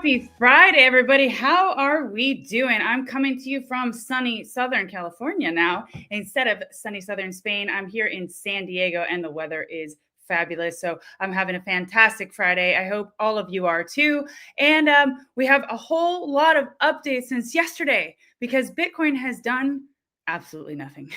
Happy Friday, everybody. How are we doing? I'm coming to you from sunny Southern California now. Instead of sunny Southern Spain, I'm here in San Diego and the weather is fabulous. So I'm having a fantastic Friday. I hope all of you are too. And we have a whole lot of updates since yesterday because Bitcoin has done absolutely nothing.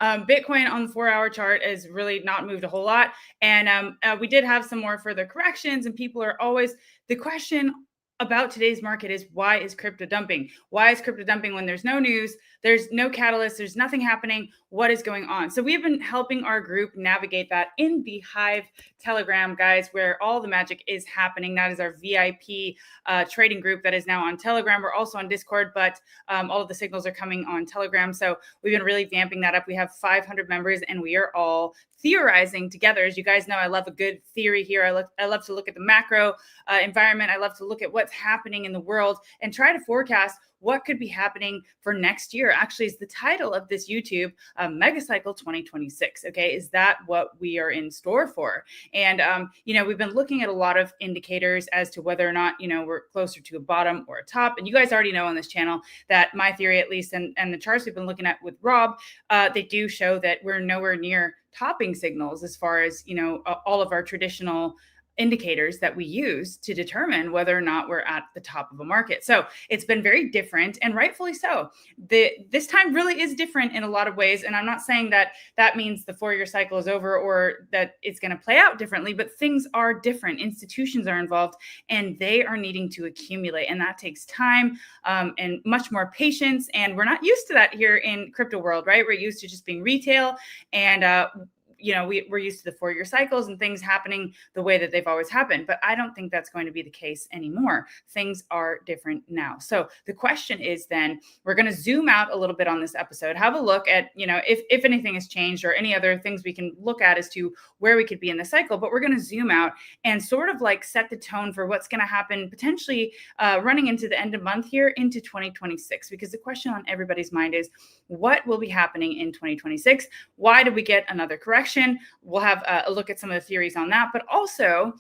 Bitcoin on the 4-hour chart has really not moved a whole lot. And we did have some more further corrections, and people are always, the question about today's market is, why is crypto dumping? Why is crypto dumping when there's no news, there's no catalyst, there's nothing happening? What is going on? So we've been helping our group navigate that in the Hive Telegram, guys, where all the magic is happening. That is our VIP trading group that is now on Telegram. We're also on Discord, but all of the signals are coming on Telegram. So we've been really vamping that up. We have 500 members and we are all theorizing together. As you guys know, I love a good theory here. I love to look at the macro environment. I love to look at what's happening in the world and try to forecast what could be happening for next year. Actually, is the title of this YouTube, Megacycle 2026. Okay, is that what we are in store for? And we've been looking at a lot of indicators as to whether or not we're closer to a bottom or a top. And you guys already know on this channel that my theory, at least, and the charts we've been looking at with Rob, they do show that we're nowhere near topping signals as far as all of our traditional indicators that we use to determine whether or not we're at the top of a market. So it's been very different, and rightfully so. This time really is different in a lot of ways. And I'm not saying that means the 4-year cycle is over or that it's going to play out differently, but things are different. Institutions are involved and they are needing to accumulate. And that takes time and much more patience. And we're not used to that here in crypto world, right? We're used to just being retail and we're used to the 4-year cycles and things happening the way that they've always happened. But I don't think that's going to be the case anymore. Things are different now. So the question is then, we're going to zoom out a little bit on this episode, have a look at, if anything has changed or any other things we can look at as to where we could be in the cycle. But we're going to zoom out and sort of like set the tone for what's going to happen potentially running into the end of month here into 2026. Because the question on everybody's mind is, what will be happening in 2026? Why did we get another correction? We'll have a look at some of the theories on that, but also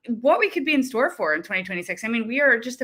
what we could be in store for in 2026. I mean, we are just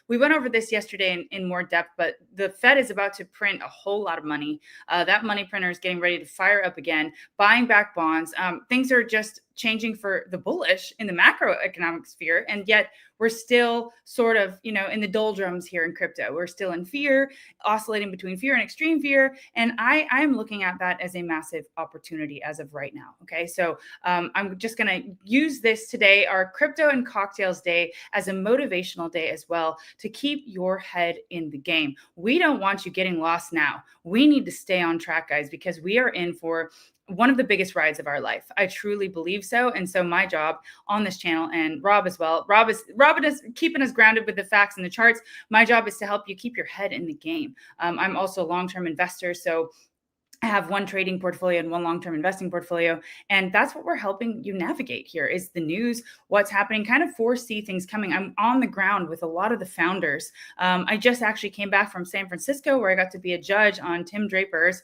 we went over this yesterday in more depth, but the Fed is about to print a whole lot of money. That money printer is getting ready to fire up again, buying back bonds. Things are just changing for the bullish in the macroeconomic sphere. And yet we're still sort of, in the doldrums here in crypto. We're still in fear, oscillating between fear and extreme fear. And I am looking at that as a massive opportunity as of right now. Okay. So I'm just going to use this today, our Crypto and Cocktails Day, as a motivational day as well, to keep your head in the game. We don't want you getting lost now. We need to stay on track, guys, because we are in for one of the biggest rides of our life. I truly believe so. And so my job on this channel, and Rob as well, Rob is keeping us grounded with the facts and the charts. My job is to help you keep your head in the game. I'm also a long-term investor. So I have one trading portfolio and one long-term investing portfolio. And that's what we're helping you navigate here is the news, what's happening, kind of foresee things coming. I'm on the ground with a lot of the founders. I just actually came back from San Francisco where I got to be a judge on Tim Draper's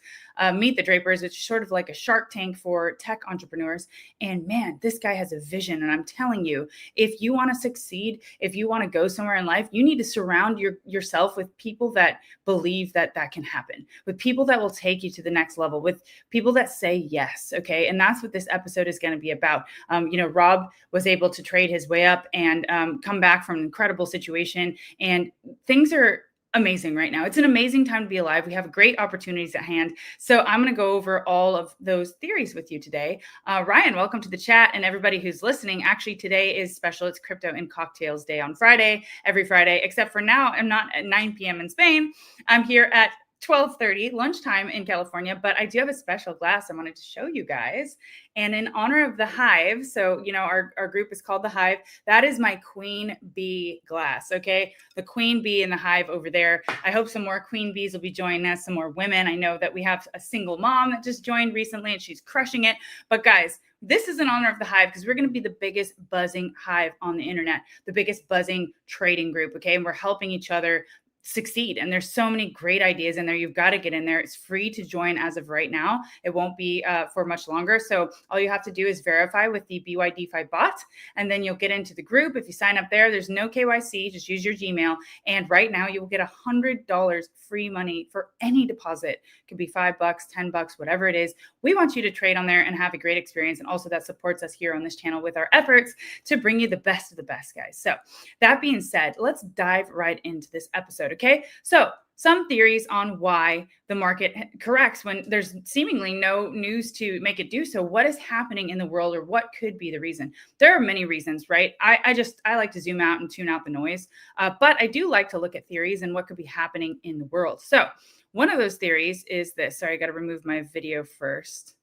Meet the Drapers, which is sort of like a Shark Tank for tech entrepreneurs. And man, this guy has a vision. And I'm telling you, if you want to succeed, if you want to go somewhere in life, you need to surround yourself with people that believe that can happen, with people that will take you to the next level, with people that say yes. Okay. And that's what this episode is going to be about. Rob was able to trade his way up and come back from an incredible situation, and things are amazing right now. It's an amazing time to be alive. We have great opportunities at hand. So I'm going to go over all of those theories with you today. Ryan, welcome to the chat, and everybody who's listening. Actually, today is special. It's Crypto and Cocktails Day on Friday, every Friday, except for now I'm not at 9 p.m. in Spain. I'm here at 12:30 lunchtime in California, but I do have a special glass I wanted to show you guys. And in honor of the Hive, so, our group is called the Hive. That is my Queen Bee glass. Okay. The Queen Bee in the Hive over there. I hope some more Queen Bees will be joining us, some more women. I know that we have a single mom that just joined recently and she's crushing it. But guys, this is in honor of the Hive because we're going to be the biggest buzzing hive on the internet, the biggest buzzing trading group. Okay. And we're helping each other succeed. And there's so many great ideas in there. You've got to get in there. It's free to join as of right now. It won't be for much longer. So all you have to do is verify with the BYDFI bot, and then you'll get into the group. If you sign up there's no KYC, just use your Gmail. And right now you will get $100 free money for any deposit. It could be $5, $10, whatever it is. We want you to trade on there and have a great experience. And also that supports us here on this channel with our efforts to bring you the best of the best, guys. So that being said, let's dive right into this episode. Okay. So some theories on why the market corrects when there's seemingly no news to make it do so. What is happening in the world, or what could be the reason? There are many reasons, right? I like to zoom out and tune out the noise, but I do like to look at theories and what could be happening in the world. So one of those theories is this. Sorry, I got to remove my video first.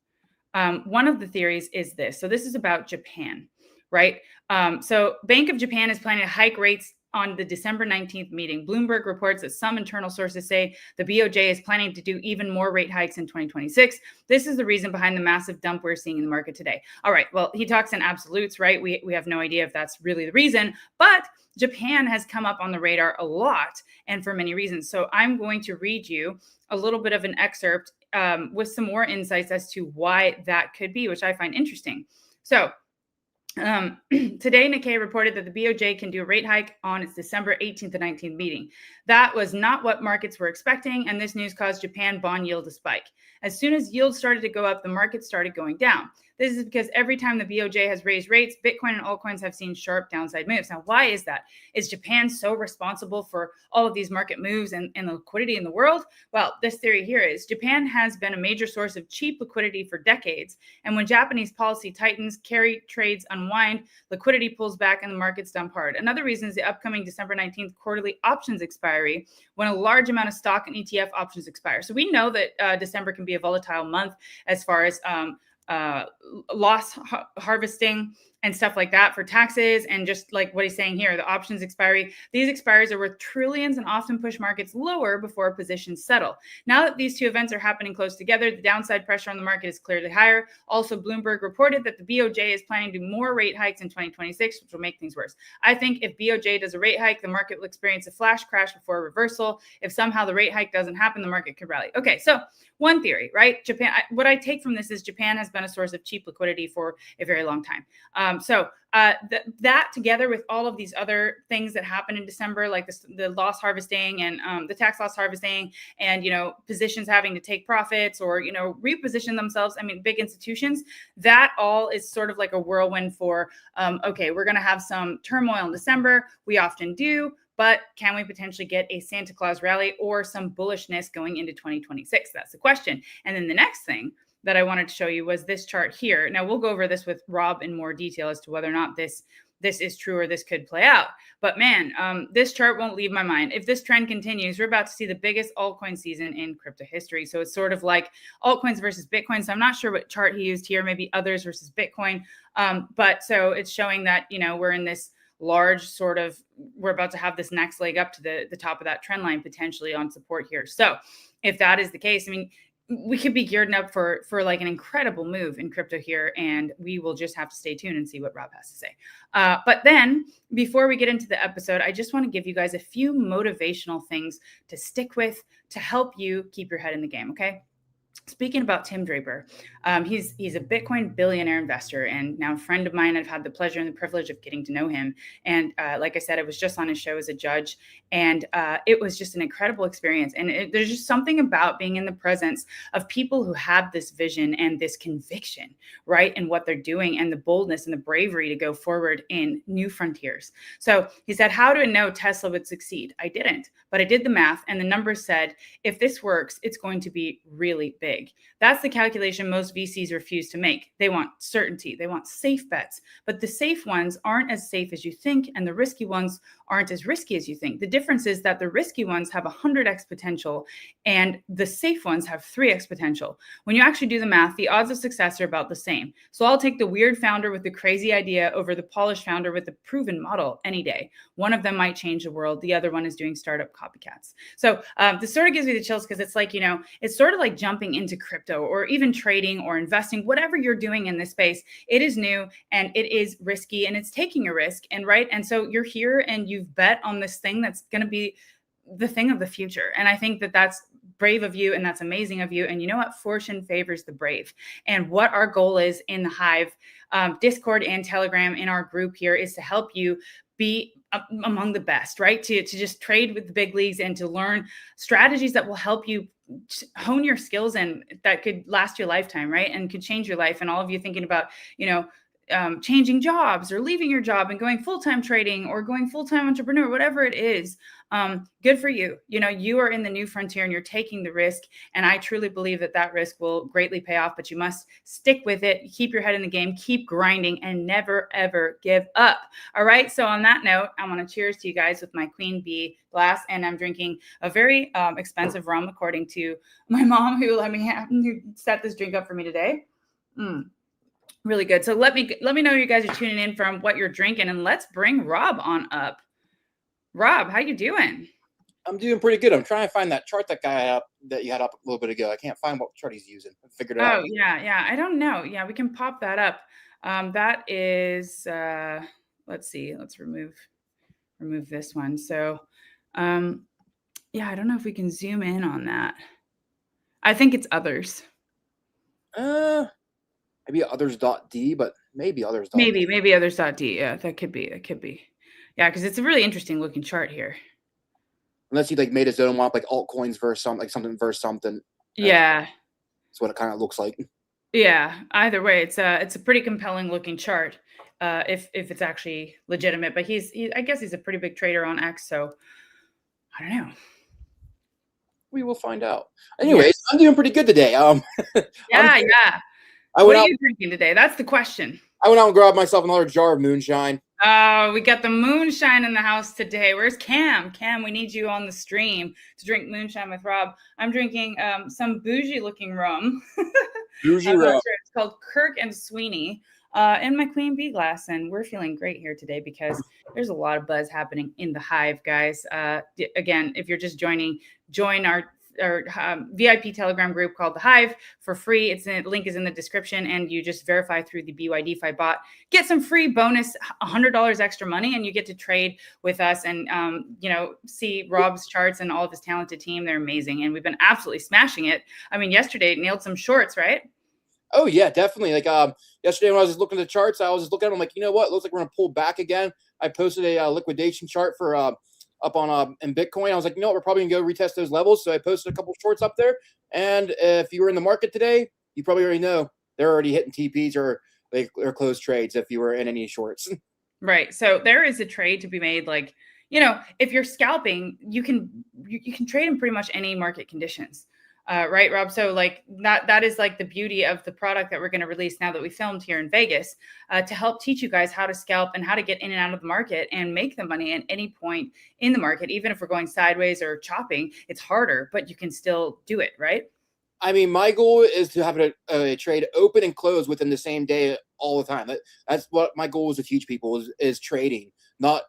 One of the theories is this. So this is about Japan, right? So Bank of Japan is planning to hike rates on the December 19th meeting. Bloomberg reports that some internal sources say the BOJ is planning to do even more rate hikes in 2026. This is the reason behind the massive dump we're seeing in the market today. All right, well, he talks in absolutes, right? We have no idea if that's really the reason, but Japan has come up on the radar a lot and for many reasons. So I'm going to read you a little bit of an excerpt with some more insights as to why that could be, which I find interesting. So today, Nikkei reported that the BOJ can do a rate hike on its December 18th to 19th meeting. That was not what markets were expecting, and this news caused Japan bond yield to spike. As soon as yields started to go up, the market started going down. This is because every time the BOJ has raised rates, Bitcoin and altcoins have seen sharp downside moves. Now, why is that? Is Japan so responsible for all of these market moves and the liquidity in the world? Well, this theory here is Japan has been a major source of cheap liquidity for decades. And when Japanese policy tightens, carry trades unwind, liquidity pulls back, and the markets dump hard. Another reason is the upcoming December 19th quarterly options expiry, when a large amount of stock and ETF options expire. So we know that December can be a volatile month as far as loss harvesting and stuff like that for taxes. And just like what he's saying here, the options expiry, these expires are worth trillions and often push markets lower before positions settle. Now that these two events are happening close together, the downside pressure on the market is clearly higher. Also, Bloomberg reported that the BOJ is planning to do more rate hikes in 2026, which will make things worse. I think if BOJ does a rate hike, the market will experience a flash crash before a reversal. If somehow the rate hike doesn't happen, the market could rally. Okay, so one theory, right? Japan, what I take from this is Japan has been a source of cheap liquidity for a very long time. That together with all of these other things that happen in December, like the loss harvesting and the tax loss harvesting, and positions having to take profits or reposition themselves. I mean, big institutions. That all is sort of like a whirlwind for okay, we're going to have some turmoil in December. We often do. But can we potentially get a Santa Claus rally or some bullishness going into 2026? That's the question. And then the next thing that I wanted to show you was this chart here. Now we'll go over this with Rob in more detail as to whether or not this is true or this could play out. But man, this chart won't leave my mind. If this trend continues, we're about to see the biggest altcoin season in crypto history. So it's sort of like altcoins versus Bitcoin. So I'm not sure what chart he used here, maybe others versus Bitcoin. But so it's showing that, we're in this large sort of, we're about to have this next leg up to the top of that trend line potentially on support here. So if that is the case, I mean, we could be geared up for like an incredible move in crypto here, and we will just have to stay tuned and see what Rob has to say. But then before we get into the episode, I just want to give you guys a few motivational things to stick with to help you keep your head in the game. Okay. Speaking about Tim Draper, he's a Bitcoin billionaire investor and now a friend of mine. I've had the pleasure and the privilege of getting to know him. And like I said, I was just on his show as a judge, and it was just an incredible experience. And there's just something about being in the presence of people who have this vision and this conviction, right, in what they're doing, and the boldness and the bravery to go forward in new frontiers. So he said, how do I know Tesla would succeed? I didn't, but I did the math, and the numbers said, if this works, it's going to be really big. That's the calculation most VCs refuse to make. They want certainty. They want safe bets, but the safe ones aren't as safe as you think, and the risky ones aren't as risky as you think. The difference is that the risky ones have 100x potential and the safe ones have 3x potential. When you actually do the math, the odds of success are about the same. So I'll take the weird founder with the crazy idea over the polished founder with the proven model any day. One of them might change the world. The other one is doing startup copycats. So this sort of gives me the chills because it's like, it's sort of like jumping into crypto or even trading or investing, whatever you're doing in this space. It is new and it is risky and it's taking a risk. And right. And so you're here and you've bet on this thing that's going to be the thing of the future. And I think that that's brave of you, and that's amazing of you. And you know what? Fortune favors the brave. And what our goal is in the Hive Discord and Telegram in our group here is to help you be among the best, right? To just trade with the big leagues and to learn strategies that will help you hone your skills and that could last your lifetime, right? And could change your life. And all of you thinking about, changing jobs or leaving your job and going full-time trading or going full-time entrepreneur, whatever it is, good for you. You are in the new frontier and you're taking the risk. And I truly believe that that risk will greatly pay off, but you must stick with it, keep your head in the game, keep grinding, and never, ever give up. All right. So on that note, I want to cheers to you guys with my Queen Bee glass. And I'm drinking a very expensive rum, according to my mom, who who set this drink up for me today. Really good. So let me know you guys are tuning in from what you're drinking, and let's bring Rob on up. Rob, how you doing? I'm doing pretty good. I'm trying to find that chart that you had up a little bit ago. I can't find what chart he's using. I figured it out. Oh, yeah. I don't know. Yeah, we can pop that up. That is, let's see. Let's remove this one. So, yeah, I don't know if we can zoom in on that. I think it's others. Maybe others.d, but maybe others. Maybe others.d. Yeah, that could be. Yeah, because it's a really interesting looking chart here. Unless he made his own one, like altcoins versus something, something versus something. Yeah, that's what it kind of looks like. Yeah. Either way, it's a pretty compelling looking chart. If it's actually legitimate, but I guess he's a pretty big trader on X, so I don't know. We will find out. Anyways, yes. I'm doing pretty good today. Yeah. What are you drinking today? That's the question. I went out and grabbed myself another jar of moonshine. Oh, we got the moonshine in the house today. Where's Cam? Cam, we need you on the stream to drink moonshine with Rob. I'm drinking some bougie-looking rum. Bougie rum. Sure. It's called Kirk and Sweeney in my Queen Bee glass, and we're feeling great here today because there's a lot of buzz happening in the Hive, guys. Again, if you're just join our VIP Telegram group called The Hive for free. The link is in the description, and you just verify through the BYDFI bot. Get some free bonus, $100 extra money, and you get to trade with us and, see Rob's charts and all of his talented team. They're amazing, and we've been absolutely smashing it. I mean, yesterday nailed some shorts, right? Oh, yeah, definitely. Yesterday when I was just looking at the charts, I was just looking at them like, you know what? It looks like we're going to pull back again. I posted a liquidation chart for up on in Bitcoin. I was like, you know what, we're probably gonna go retest those levels. So I posted a couple shorts up there. And if you were in the market today, you probably already know they're already hitting TPs or they're closed trades if you were in any shorts. Right. So there is a trade to be made. If you're scalping, you can trade in pretty much any market conditions. Right, Rob? So that is the beauty of the product that we're going to release now that we filmed here in Vegas to help teach you guys how to scalp and how to get in and out of the market and make the money at any point in the market. Even if we're going sideways or chopping, it's harder, but you can still do it, right? I mean, my goal is to have a trade open and close within the same day all the time. That's what my goal is to teach people is trading, not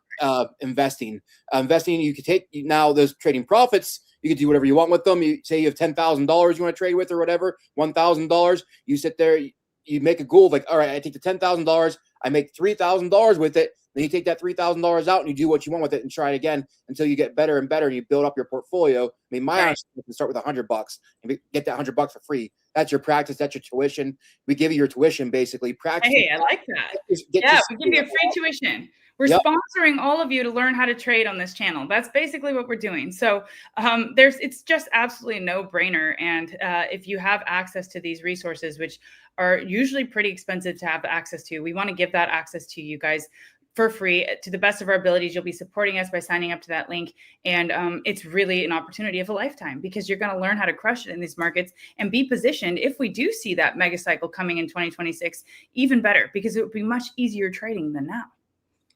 investing. Investing, you can take now those trading profits. You can do whatever you want with them. You say you have $10,000 you want to trade with or whatever, $1,000. You sit there, you make a goal of all right, I take the $10,000, I make $3,000 with it. Then you take that $3,000 out and you do what you want with it and try it again until you get better and better and you build up your portfolio. I mean, my honest opinion is start with $100 and get that $100 for free. That's your practice. That's your tuition. We give you your tuition, basically. Practice. Hey, I like that. We give you a free tuition. We're sponsoring all of you to learn how to trade on this channel. That's basically what we're doing. So it's just absolutely a no-brainer. And if you have access to these resources, which are usually pretty expensive to have access to, we want to give that access to you guys for free to the best of our abilities. You'll be supporting us by signing up to that link. And it's really an opportunity of a lifetime because you're going to learn how to crush it in these markets and be positioned if we do see that mega cycle coming in 2026, even better, because it would be much easier trading than now.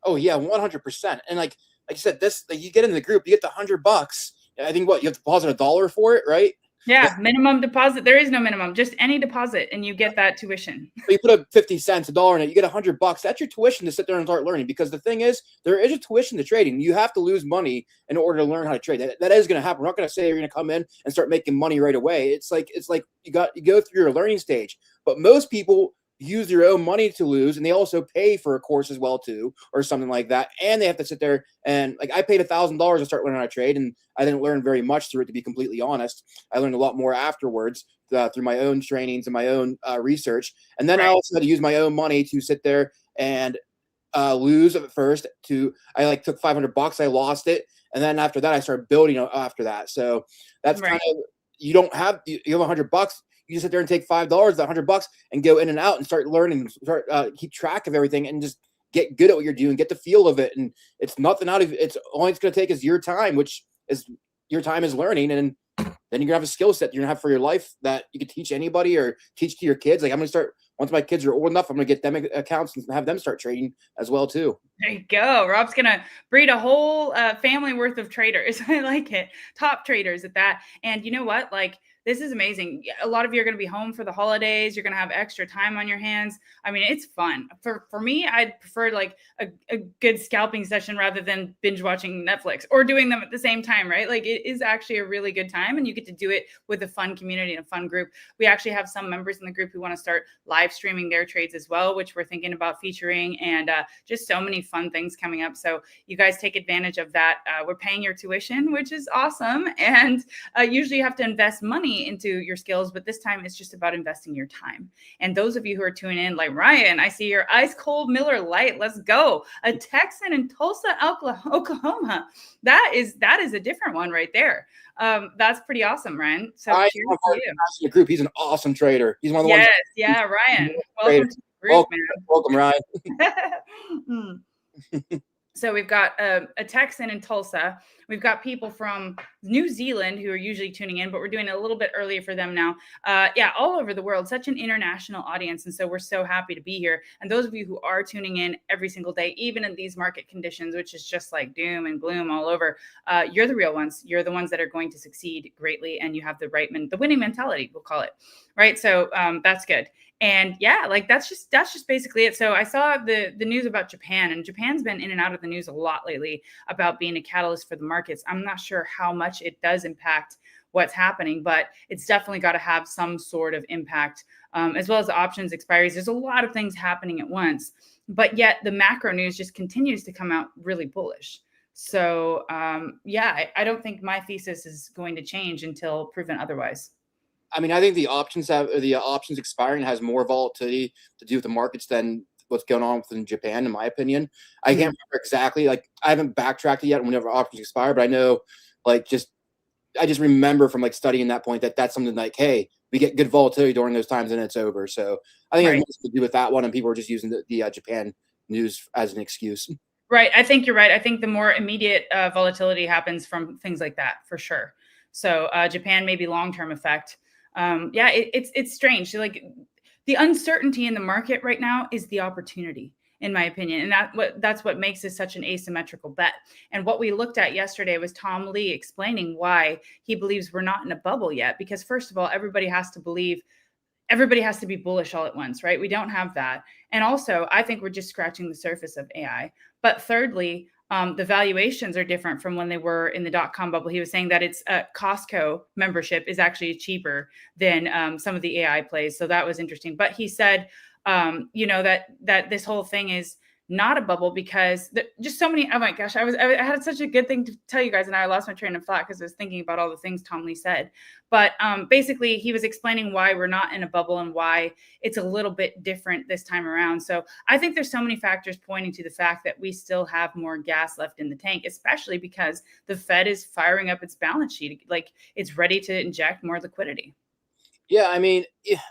Oh yeah, 100%. And like I said, you get in the group, you get the $100. I think you have to deposit $1 for it, right? Yeah, minimum deposit. There is no minimum, just any deposit, and you get that tuition. So you put up 50 cents, $1 in it, you get $100. That's your tuition to sit there and start learning. Because the thing is, there is a tuition to trading. You have to lose money in order to learn how to trade. That is going to happen. We're not going to say you're going to come in and start making money right away. It's like you go through your learning stage. But most people use their own money to lose, and they also pay for a course as well too, or something like that. And they have to sit there and like I paid $1,000 to start learning how to trade, and I didn't learn very much through it, to be completely honest. I learned a lot more afterwards through my own trainings and my own research. And then I also had to use my own money to sit there and lose at first. I like took $500, I lost it, and then after that I started building after that. So that's kind of, you have $100. You just sit there and take $5, that $100, and go in and out and start learning, start keep track of everything, and just get good at what you're doing, get the feel of it. And it's nothing out of it's all it's going to take is your time, which is your time is learning, and then you're gonna have a skill set you're gonna have for your life that you could teach anybody or teach to your kids. Like I'm gonna start, once my kids are old enough, I'm gonna get them accounts and have them start trading as well too. There you go. Rob's gonna breed a whole family worth of traders. I like it. Top traders at that. And you know what? Like, this is amazing. A lot of you are going to be home for the holidays. You're going to have extra time on your hands. I mean, it's fun. For me, I'd prefer like a good scalping session rather than binge watching Netflix or doing them at the same time, right? Like, it is actually a really good time, and you get to do it with a fun community and a fun group. We actually have some members in the group who want to start live streaming their trades as well, which we're thinking about featuring, and just so many fun things coming up. So you guys take advantage of that. We're paying your tuition, which is awesome. And usually you have to invest money into your skills, but this time it's just about investing your time. And those of you who are tuning in, like Ryan, I see your ice cold Miller Lite. Let's go. A Texan in Tulsa, Oklahoma. That is a different one right there. That's pretty awesome, Ryan. So cheers to you. The group. He's an awesome trader. He's one of the ones. Yeah, Ryan. Welcome to the group, man. Welcome, Ryan. So we've got a Texan in Tulsa. We've got people from New Zealand who are usually tuning in, but we're doing it a little bit earlier for them now. Yeah, all over the world, such an international audience. And so we're so happy to be here. And those of you who are tuning in every single day, even in these market conditions, which is just like doom and gloom all over, you're the real ones. You're the ones that are going to succeed greatly. And you have the winning mentality, we'll call it. Right. So that's good. And yeah, like that's just basically it. So I saw the news about Japan, and Japan's been in and out of the news a lot lately about being a catalyst for the markets. I'm not sure how much it does impact what's happening, but it's definitely got to have some sort of impact, as well as the options expiries. There's a lot of things happening at once, but yet the macro news just continues to come out really bullish. So yeah, I don't think my thesis is going to change until proven otherwise. I mean, I think the options expiring has more volatility to do with the markets than what's going on within Japan, in my opinion. I can't remember exactly. Like, I haven't backtracked it yet whenever options expire, but I know, like, I just remember from like studying that point that's something like, hey, we get good volatility during those times and it's over. So I think it has to do with that one, and people are just using the Japan news as an excuse. Right. I think you're right. I think the more immediate volatility happens from things like that, for sure. So Japan may be long-term effect. Yeah, it's strange. Like, the uncertainty in the market right now is the opportunity, in my opinion. And that's what makes this such an asymmetrical bet. And what we looked at yesterday was Tom Lee explaining why he believes we're not in a bubble yet. Because first of all, everybody has to be bullish all at once, right? We don't have that. And also, I think we're just scratching the surface of AI. But thirdly, the valuations are different from when they were in the dot-com bubble. He was saying that it's Costco membership is actually cheaper than some of the AI plays. So that was interesting. But he said, that this whole thing is not a bubble because just so many. Oh my gosh, I had such a good thing to tell you guys, and I lost my train of thought because I was thinking about all the things Tom Lee said. But basically, he was explaining why we're not in a bubble and why it's a little bit different this time around. So I think there's so many factors pointing to the fact that we still have more gas left in the tank, especially because the Fed is firing up its balance sheet, like it's ready to inject more liquidity. Yeah, I mean. Yeah.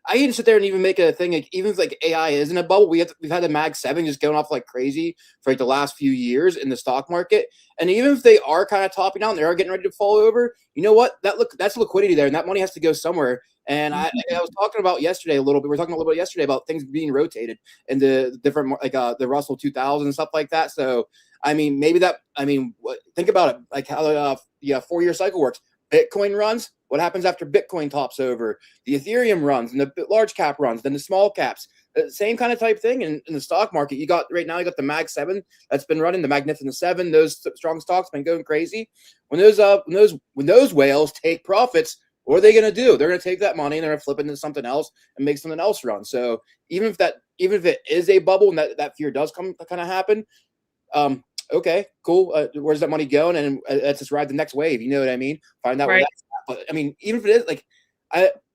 I can sit there and even make a thing, like, even if like AI isn't a bubble, we've had the Mag 7 just going off like crazy for like the last few years in the stock market. And even if they are kind of topping out and they are getting ready to fall over, you know what? That's liquidity there, and that money has to go somewhere. And I was talking about yesterday a little bit. We were talking a little bit yesterday about things being rotated into different, like the Russell 2000 and stuff like that. So I mean, think about it, like how the 4-year cycle works. Bitcoin runs. What happens after Bitcoin tops over? The Ethereum runs, and the large cap runs, then the small caps. Same kind of type thing in the stock market. You got the Mag 7 that's been running, the Magnificent 7. Those strong stocks been going crazy. When those whales take profits, What are they going to do? They're going to take that money and they're going to flip it into something else and make something else run. So even if it is a bubble and that fear does kind of happen, okay, cool. Where's that money going? And let's just ride the next wave. You know what I mean? Find out where Right. that's at. But I mean, even if it is like,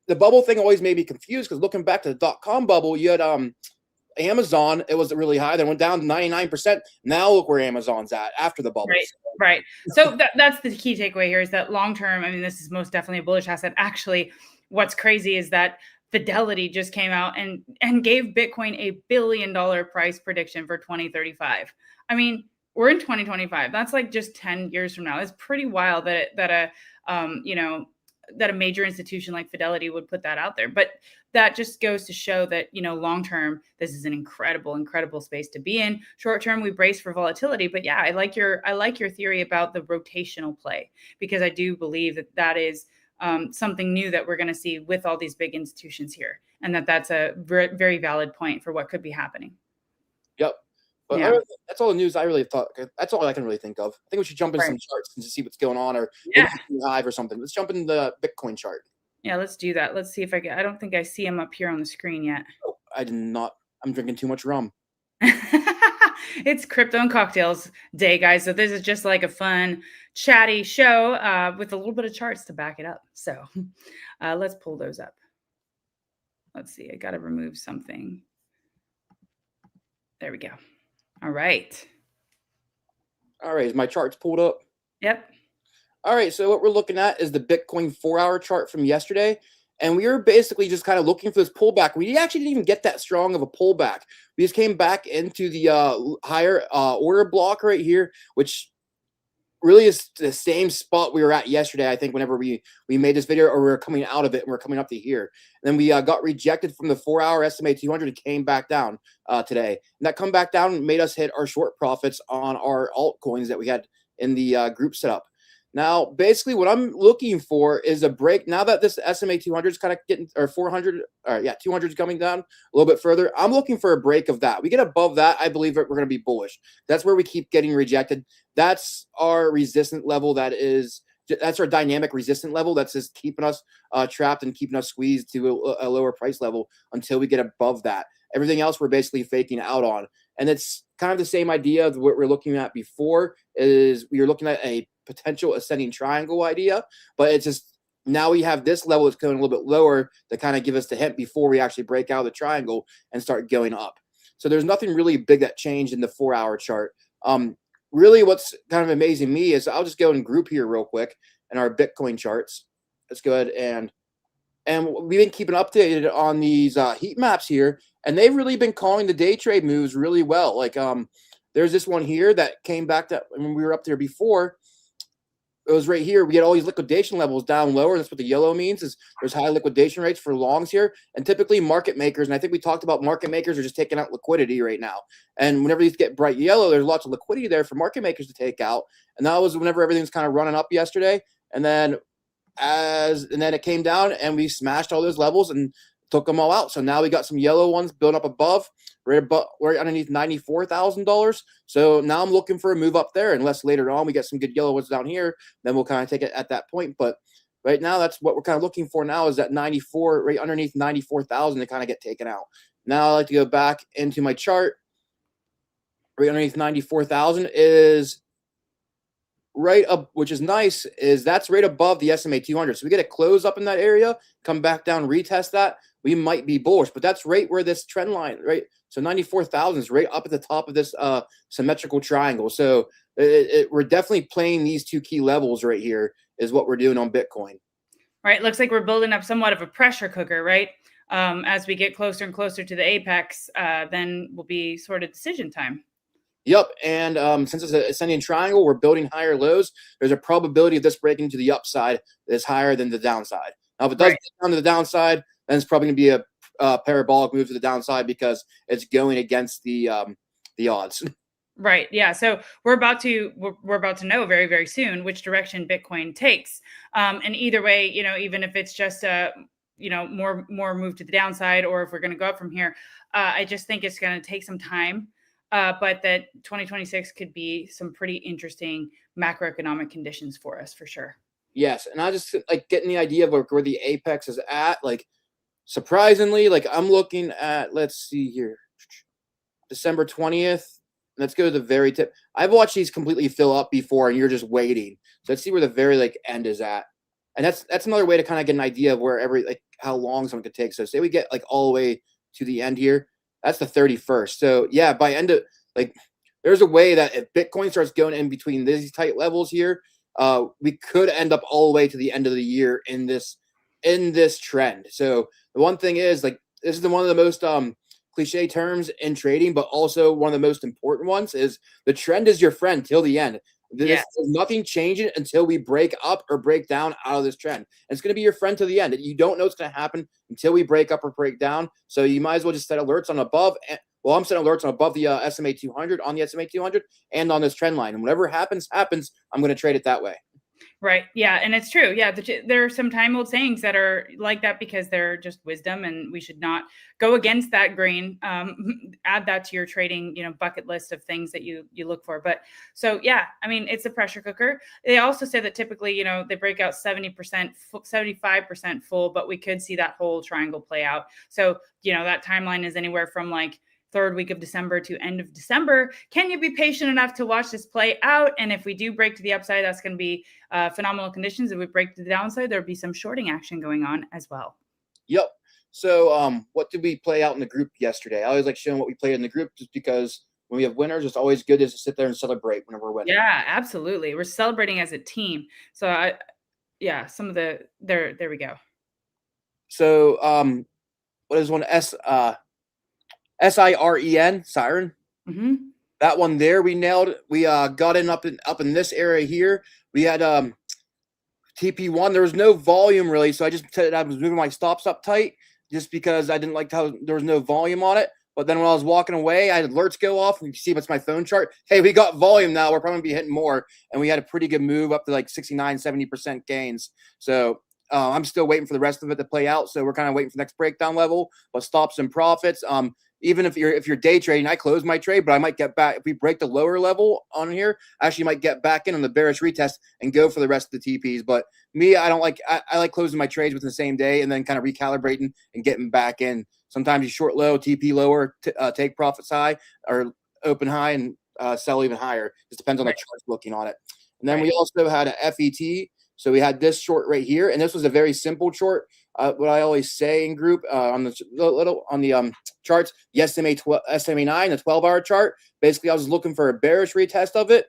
the bubble thing always made me confused because looking back to the .com bubble, you had Amazon. It was really high. Then went down to 99%. Now look where Amazon's at after the bubble. Right. Right. So that's the key takeaway here is that long term, I mean, this is most definitely a bullish asset. Actually, what's crazy is that Fidelity just came out and gave Bitcoin $1 billion price prediction for 2035. I mean, we're in 2025. That's like just 10 years from now. It's pretty wild that a major institution like Fidelity would put that out there. But that just goes to show that, long term, this is an incredible space to be in. Short term, we brace for volatility. But yeah, I like your theory about the rotational play, because I do believe that is something new that we're going to see with all these big institutions here, and that's a very valid point for what could be happening. Yep. But Yeah. that's all the news I really thought. That's all I can really think of. I think we should jump into some charts and just see what's going on, or Hive or something. Let's jump into the Bitcoin chart. Yeah, let's do that. Let's see if I don't think I see him up here on the screen yet. Oh, I did not. I'm drinking too much rum. It's Crypto and Cocktails Day, guys. So this is just like a fun, chatty show with a little bit of charts to back it up. So let's pull those up. Let's see. I got to remove something. There we go. All right. All right. Is my charts pulled up? Yep. All right. So what we're looking at is the Bitcoin 4-hour chart from yesterday. And we were basically just kind of looking for this pullback. We actually didn't even get that strong of a pullback. We just came back into the higher order block right here, which really is the same spot we were at yesterday, I think, whenever we made this video, or we were coming out of it and we're coming up to here. And then we got rejected from the 4-hour SMA 200 and came back down today. And that come back down made us hit our short profits on our altcoins that we had in the group setup. Now, basically, what I'm looking for is a break. Now that this SMA 200 is kind of getting, or 400, 200 is coming down a little bit further, I'm looking for a break of that. We get above that, I believe that we're going to be bullish. That's where we keep getting rejected. That's our resistant level. That's our dynamic resistant level. That's just keeping us trapped and keeping us squeezed to a lower price level until we get above that. Everything else we're basically faking out on. And it's kind of the same idea of what we're looking at before. Is we were looking at a potential ascending triangle idea, but it's just now we have this level that's going a little bit lower to kind of give us the hint before we actually break out of the triangle and start going up. So there's nothing really big that changed in the 4-hour chart. Really what's kind of amazing me is I'll just go and group here real quick in our Bitcoin charts. Let's go ahead and we've been keeping updated on these heat maps here, and they've really been calling the day trade moves really well. Like there's this one here that came back that when we were up there before. It was right here. We get all these liquidation levels down lower. That's what the yellow means, is there's high liquidation rates for longs here. And typically market makers, and I think we talked about market makers are just taking out liquidity right now. And whenever these get bright yellow, there's lots of liquidity there for market makers to take out. And that was whenever everything's kind of running up yesterday. And then it came down and we smashed all those levels and took them all out. So now we got some yellow ones built up above. Right underneath $94,000. So now I'm looking for a move up there, unless later on we get some good yellow ones down here, then we'll kind of take it at that point. But right now, that's what we're kind of looking for now, is that 94, right underneath 94,000 to kind of get taken out. Now I like to go back into my chart. Right underneath 94,000 is right up, which is nice, is that's right above the SMA 200. So we get a close up in that area, come back down, retest that. We might be bullish, but that's right where this trend line, right? So 94,000 is right up at the top of this symmetrical triangle. So we're definitely playing these two key levels right here is what we're doing on Bitcoin. Right. Looks like we're building up somewhat of a pressure cooker, right? As we get closer and closer to the apex, then will be sort of decision time. Yep. And since it's an ascending triangle, we're building higher lows. There's a probability of this breaking to the upside that is higher than the downside. Now, if it does get down to the downside, then it's probably going to be a parabolic move to the downside because it's going against the odds. Right. Yeah. So we're about to know very, very soon which direction Bitcoin takes. And either way, even if it's just more move to the downside, or if we're going to go up from here, I just think it's going to take some time. But that 2026 could be some pretty interesting macroeconomic conditions for us, for sure. Yes, and I just like getting the idea of like, where the apex is at. Like surprisingly, like I'm looking at, let's see here, December 20th. Let's go to the very tip. I've watched these completely fill up before, and you're just waiting. So let's see where the very like end is at, and that's another way to kind of get an idea of where every like how long something could take. So say we get like all the way to the end here. That's the 31st. So yeah, by end of like, there's a way that if Bitcoin starts going in between these tight levels here, we could end up all the way to the end of the year in this trend. So the one thing is like this is one of the most cliche terms in trading, but also one of the most important ones is the trend is your friend till the end. There's nothing changing until we break up or break down out of this trend. And it's going to be your friend to the end. You don't know what's going to happen until we break up or break down. So you might as well just set alerts on above. Well, I'm setting alerts on above the SMA 200, on the SMA 200, and on this trend line. And whatever happens, happens. I'm going to trade it that way. Right. Yeah. And it's true. Yeah. There are some time old sayings that are like that because they're just wisdom, and we should not go against that grain. Add that to your trading, bucket list of things that you look for. But so, yeah, I mean, it's a pressure cooker. They also say that typically, they break out 70%, 75% full, but we could see that whole triangle play out. So, that timeline is anywhere from like third week of December to end of December. Can you be patient enough to watch this play out? And if we do break to the upside, that's going to be phenomenal conditions. If we break to the downside, there'll be some shorting action going on as well. Yep. So what did we play out in the group yesterday? I always like showing what we played in the group just because when we have winners, it's always good to sit there and celebrate whenever we're winning. Yeah, absolutely. We're celebrating as a team. So some of there we go. So what is one SIREN, Siren? Mm-hmm. That one there we nailed. We got in up in this area here. We had TP1. There was no volume really, so I just said I was moving my stops up tight just because I didn't like how there was no volume on it. But then when I was walking away, I had alerts go off. You can see what's my phone chart. Hey, we got volume now. We're probably going to be hitting more. And we had a pretty good move up to like 69, 70% gains. So I'm still waiting for the rest of it to play out. So we're kind of waiting for the next breakdown level, but stops and profits. Even if you're day trading, I close my trade, but I might get back if we break the lower level on here. I actually might get back in on the bearish retest and go for the rest of the TPs. But me, I don't like. I like closing my trades within the same day and then kind of recalibrating and getting back in. Sometimes you short low, TP lower, take profits high, or open high and sell even higher. Just depends on the charts looking on it. And then we also had a FET. So we had this short right here, and this was a very simple short. What I always say in group on the charts, the SMA 9, the 12-hour chart. Basically, I was looking for a bearish retest of it,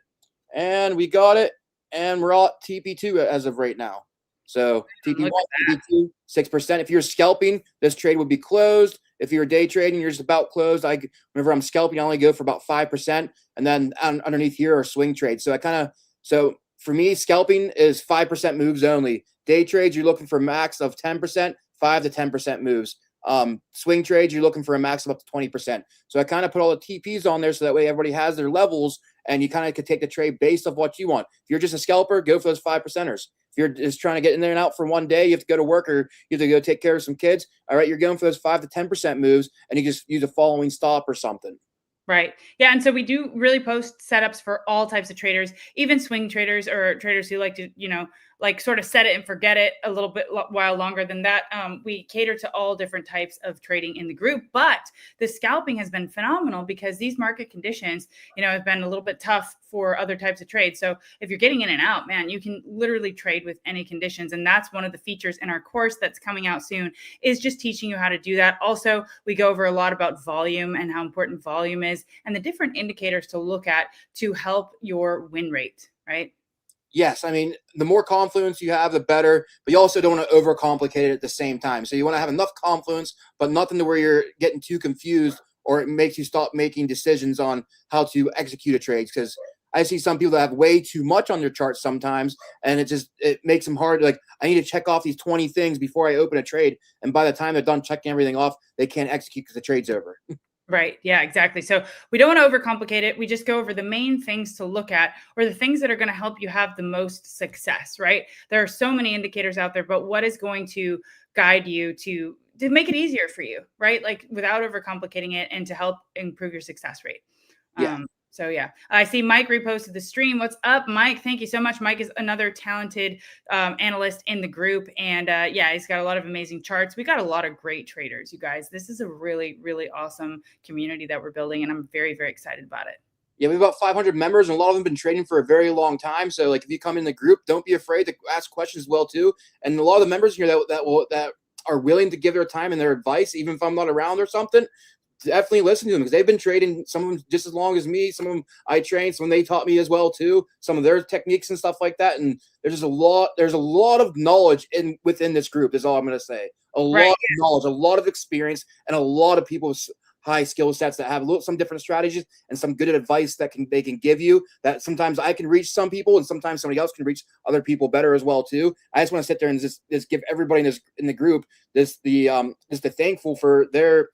and we got it, and we're all at TP2 as of right now. So TP1, TP2, 6%. If you're scalping, this trade would be closed. If you're day trading, you're just about closed. Whenever I'm scalping, I only go for about 5%, and then underneath here are swing trades. So for me, scalping is 5% moves only. Day trades, you're looking for a max of 10%, 5 to 10% moves. Swing trades, you're looking for a max of up to 20%. So I kind of put all the TPs on there so that way everybody has their levels and you kind of could take the trade based off what you want. If you're just a scalper, go for those 5%ers. If you're just trying to get in there and out for one day, you have to go to work or you have to go take care of some kids. All right, you're going for those 5 to 10% moves and you just use a following stop or something. Right. Yeah. And so we do really post setups for all types of traders, even swing traders or traders who like to, like sort of set it and forget it a little bit while longer than that. We cater to all different types of trading in the group, but the scalping has been phenomenal because these market conditions, have been a little bit tough for other types of trades. So if you're getting in and out, man, you can literally trade with any conditions. And that's one of the features in our course that's coming out soon is just teaching you how to do that. Also, we go over a lot about volume and how important volume is and the different indicators to look at to help your win rate, right? Yes, I mean, the more confluence you have, the better, but you also don't want to overcomplicate it at the same time. So you want to have enough confluence, but nothing to where you're getting too confused or it makes you stop making decisions on how to execute a trade. Because I see some people that have way too much on their charts sometimes, and it makes them hard. Like, I need to check off these 20 things before I open a trade. And by the time they're done checking everything off, they can't execute because the trade's over. Right. Yeah, exactly. So we don't want to overcomplicate it. We just go over the main things to look at or the things that are going to help you have the most success, right? There are so many indicators out there, but what is going to guide you to make it easier for you, right? Like without overcomplicating it and to help improve your success rate. Yeah. So yeah, I see Mike reposted the stream. What's up, Mike? Thank you so much. Mike is another talented analyst in the group, and yeah, he's got a lot of amazing charts. We got a lot of great traders, you guys. This is a really, really awesome community that we're building, and I'm very, very excited about it. Yeah, we have about 500 members, and a lot of them have been trading for a very long time. So, like, if you come in the group, don't be afraid to ask questions as well too. And a lot of the members here that are willing to give their time and their advice, even if I'm not around or something, definitely listen to them, because they've been trading, some of them just as long as me. Some of them I trained, some they taught me as well too, some of their techniques and stuff like that. And there's a lot of knowledge within this group, is all I'm going to say. A lot of knowledge, a lot of experience, and a lot of people with high skill sets that have some different strategies and some good advice that they can give you, that sometimes I can reach some people and sometimes somebody else can reach other people better as well too. I just want to sit there and just give everybody in the group the thankful for their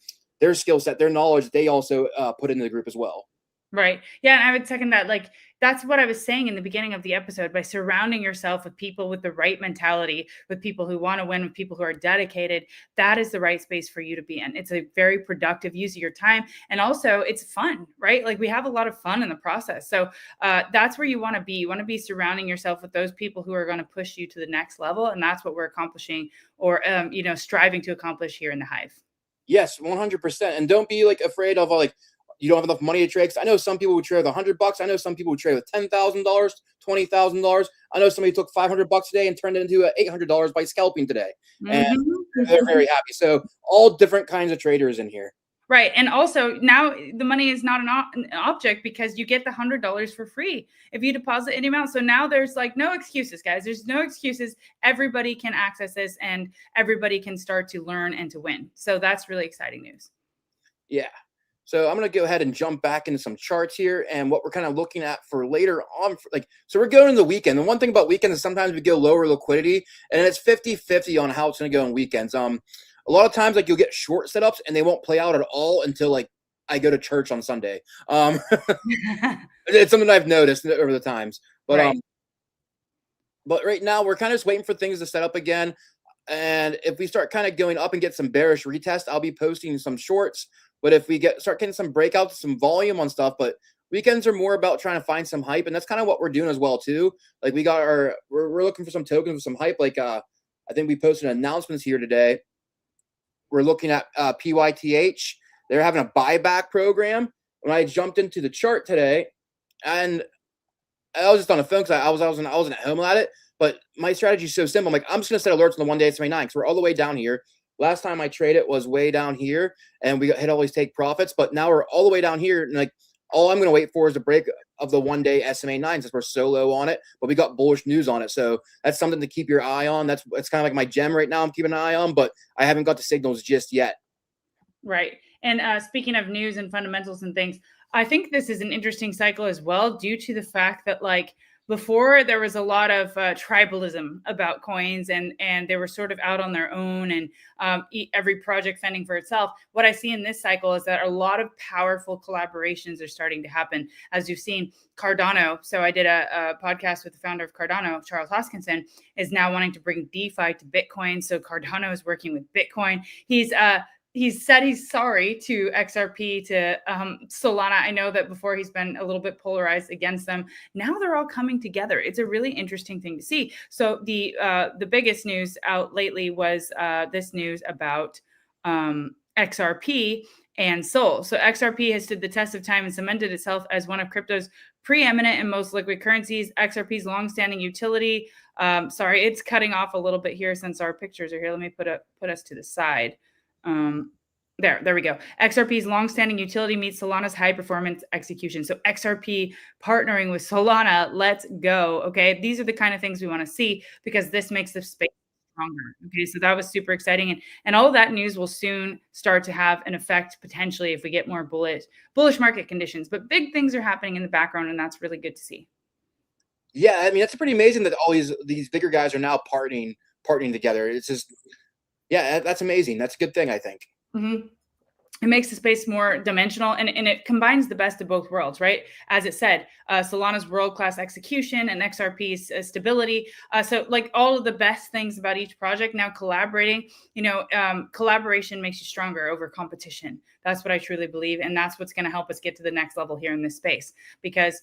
skill set, their knowledge they also put into the group as well. Right. Yeah. And I would second that. Like, that's what I was saying in the beginning of the episode. By surrounding yourself with people with the right mentality, with people who want to win, with people who are dedicated, that is the right space for you to be in. It's a very productive use of your time. And also it's fun, right? Like, we have a lot of fun in the process. So that's where you want to be. You want to be surrounding yourself with those people who are going to push you to the next level. And that's what we're accomplishing, or, striving to accomplish here in the Hive. Yes, 100%. And don't be like afraid of like, you don't have enough money to trade. I know some people would trade with $100. I know some people would trade with $10,000, $20,000. I know somebody took $500 a day and turned it into $800 by scalping today, and they're very happy. So all different kinds of traders in here. Right. And also now the money is not an object, because you get the $100 for free if you deposit any amount. So now there's like no excuses, guys. There's no excuses. Everybody can access this, and everybody can start to learn and to win. So that's really exciting news. Yeah. So I'm going to go ahead and jump back into some charts here, and what we're kind of looking at for later on. So we're going to the weekend. The one thing about weekends is sometimes we get lower liquidity, and it's 50-50 on how it's going to go on weekends. A lot of times, like, you'll get short setups and they won't play out at all until like I go to church on Sunday. It's something I've noticed over the times, but but right now we're kind of just waiting for things to set up again. And if we start kind of going up and get some bearish retest, I'll be posting some shorts. But if we start getting some breakouts, some volume on stuff, but weekends are more about trying to find some hype, and that's kind of what we're doing as well too. Like, we're looking for some tokens with some hype. Like I think we posted announcements here today. We're looking at PYTH. They're having a buyback program. When I jumped into the chart today, and I was just on the phone because I wasn't at home at it. But my strategy is so simple. I'm like, I'm just gonna set alerts on the 1-day SMA 9 because we're all the way down here. Last time I traded was way down here, and we hit always take profits. But now we're all the way down here, and like, all I'm going to wait for is the break of the 1-day SMA 9 since we're so low on it. But we got bullish news on it, so that's something to keep your eye on. It's kind of like my gem right now. I'm keeping an eye on, but I haven't got the signals just yet. Right. And speaking of news and fundamentals and things, I think this is an interesting cycle as well, due to the fact that, like, before there was a lot of tribalism about coins, and they were sort of out on their own, and every project fending for itself. What I see in this cycle is that a lot of powerful collaborations are starting to happen, as you've seen. Cardano. So I did a podcast with the founder of Cardano, Charles Hoskinson, is now wanting to bring DeFi to Bitcoin. So Cardano is working with Bitcoin. He's said he's sorry to XRP, to Solana. I know that before he's been a little bit polarized against them. Now they're all coming together. It's a really interesting thing to see. So the biggest news out lately was this news about XRP and Sol. So XRP has stood the test of time and cemented itself as one of crypto's preeminent and most liquid currencies. XRP's longstanding utility. Sorry, it's cutting off a little bit here since our pictures are here. Let me put us to the side. There we go. XRP's longstanding utility meets Solana's high performance execution. So XRP partnering with Solana, let's go. Okay. These are the kind of things we want to see, because this makes the space stronger. Okay. So that was super exciting. And all of that news will soon start to have an effect, potentially, if we get more bullish market conditions. But big things are happening in the background, and that's really good to see. Yeah. I mean, that's pretty amazing that all these bigger guys are now partnering together. It's just, yeah, that's amazing. That's a good thing, I think. Mm-hmm. It makes the space more dimensional, and it combines the best of both worlds, right? As it said, Solana's world-class execution and XRP's stability. So like all of the best things about each project now collaborating, collaboration makes you stronger over competition. That's what I truly believe. And that's what's going to help us get to the next level here in this space, because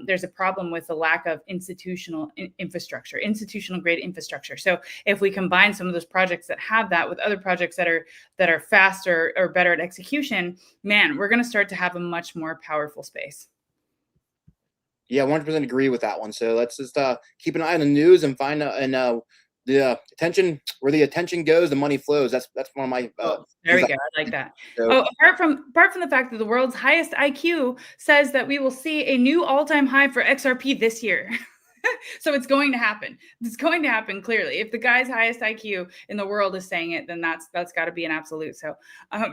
there's a problem with the lack of institutional infrastructure, institutional grade infrastructure. So if we combine some of those projects that have that with other projects that are faster or better at execution, man, we're going to start to have a much more powerful space. Yeah, 100% agree with that one. So let's just keep an eye on the news and find out, and the attention, where the attention goes, the money flows. That's one of my there we go. I like that. So, apart from the fact that the world's highest IQ says that we will see a new all-time high for XRP this year. So it's going to happen. It's going to happen clearly. If the guy's highest IQ in the world is saying it, then that's got to be an absolute. So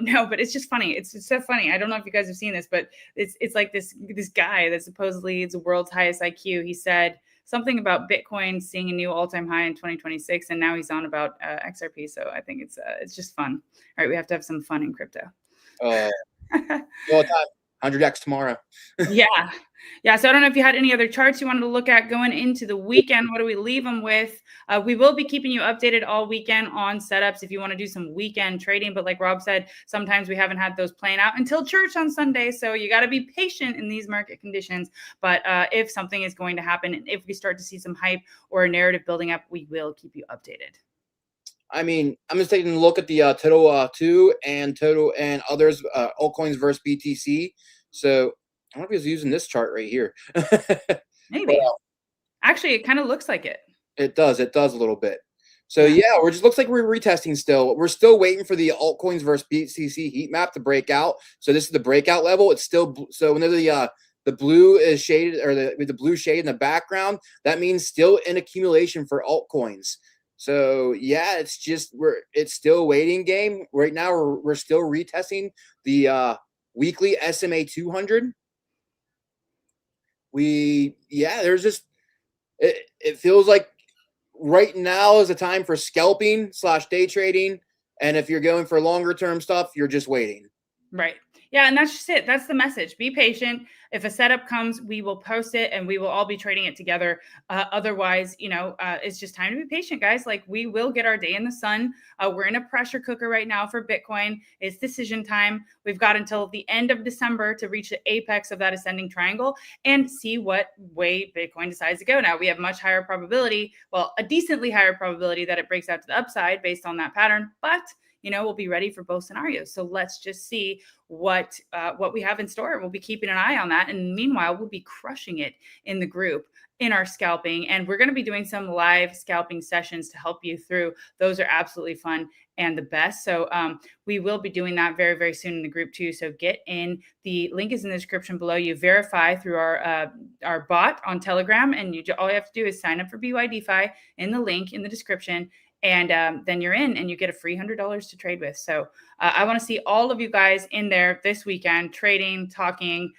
no, but it's just funny. It's so funny. I don't know if you guys have seen this, but it's like this guy that supposedly is the world's highest IQ. He said something about Bitcoin seeing a new all-time high in 2026, and now he's on about XRP. So I think it's just fun. All right, we have to have some fun in crypto. all the time. 100x tomorrow. Yeah. So I don't know if you had any other charts you wanted to look at going into the weekend. What do we leave them with? We will be keeping you updated all weekend on setups if you want to do some weekend trading. But like Rob said, sometimes we haven't had those playing out until church on Sunday. So you got to be patient in these market conditions. But if something is going to happen, and if we start to see some hype or a narrative building up, we will keep you updated. I mean, I'm just taking a look at the total 2 and total and others, altcoins versus BTC. So I don't know if he's using this chart right here. Maybe. Actually, it kind of looks like it. It does a little bit. So yeah, looks like we're retesting still. We're still waiting for the altcoins versus BTC heat map to break out. So this is the breakout level. It's still, so whenever the blue is shaded, or the blue shade in the background, that means still in accumulation for altcoins. So yeah, it's still a waiting game right now. We're still retesting the weekly SMA 200. There's just, it feels like right now is a time for scalping / day trading, and if you're going for longer term stuff, you're just waiting. Right. Yeah, and that's just it. That's the message. Be patient. If a setup comes, we will post it and we will all be trading it together. Otherwise, it's just time to be patient, guys. Like, we will get our day in the sun. We're in a pressure cooker right now for Bitcoin. It's decision time. We've got until the end of December to reach the apex of that ascending triangle and see what way Bitcoin decides to go. Now, we have much higher probability, a decently higher probability that it breaks out to the upside based on that pattern, but we'll be ready for both scenarios. So let's just see what we have in store. We'll be keeping an eye on that. And meanwhile, we'll be crushing it in the group in our scalping. And we're going to be doing some live scalping sessions to help you through. Those are absolutely fun and the best. So we will be doing that very, very soon in the group too. So get in. The link is in the description below. You verify through our bot on Telegram. And all you have to do is sign up for BYDFI in the link in the description. And then you're in and you get a free $100 to trade with. So I want to see all of you guys in there this weekend, trading, talking,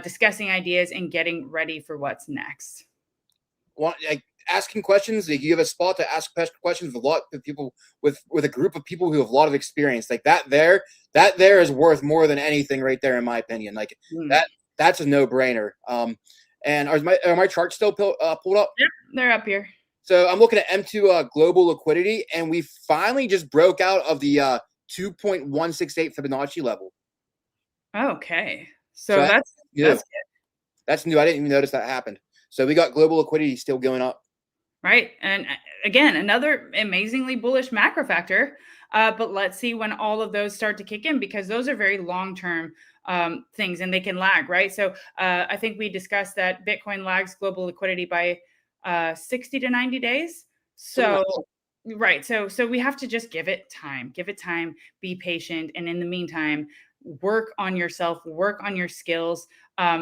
discussing ideas, and getting ready for what's next. Asking questions. You have a spot to ask questions with a lot of people, with a group of people who have a lot of experience. Like that there is worth more than anything right there, in my opinion. Like that's a no-brainer. And are my charts still pulled up? Yep, they're up here. So I'm looking at M2 global liquidity, and we finally just broke out of the 2.168 Fibonacci level. Okay. So that's good. That's new. I didn't even notice that happened. So we got global liquidity still going up. Right. And again, another amazingly bullish macro factor. But let's see when all of those start to kick in, because those are very long-term things and they can lag, right? So I think we discussed that Bitcoin lags global liquidity by 60 to 90 days. So, right. So we have to just give it time, be patient. And in the meantime, work on yourself, work on your skills,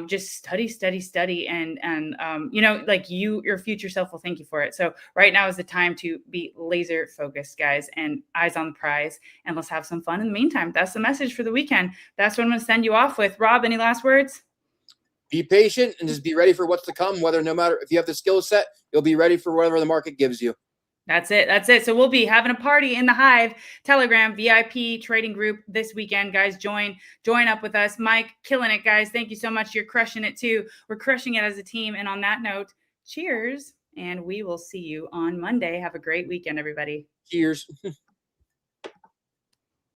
just study. And like your future self will thank you for it. So right now is the time to be laser focused, guys, and eyes on the prize, and let's have some fun in the meantime. That's the message for the weekend. That's what I'm going to send you off with. Rob, any last words? Be patient and just be ready for what's to come. No matter if you have the skill set, you'll be ready for whatever the market gives you. That's it. So we'll be having a party in the Hive Telegram VIP trading group this weekend, guys. Join up with us. Mike, killing it, guys. Thank you so much. You're crushing it too. We're crushing it as a team. And on that note, cheers. And we will see you on Monday. Have a great weekend, everybody. Cheers.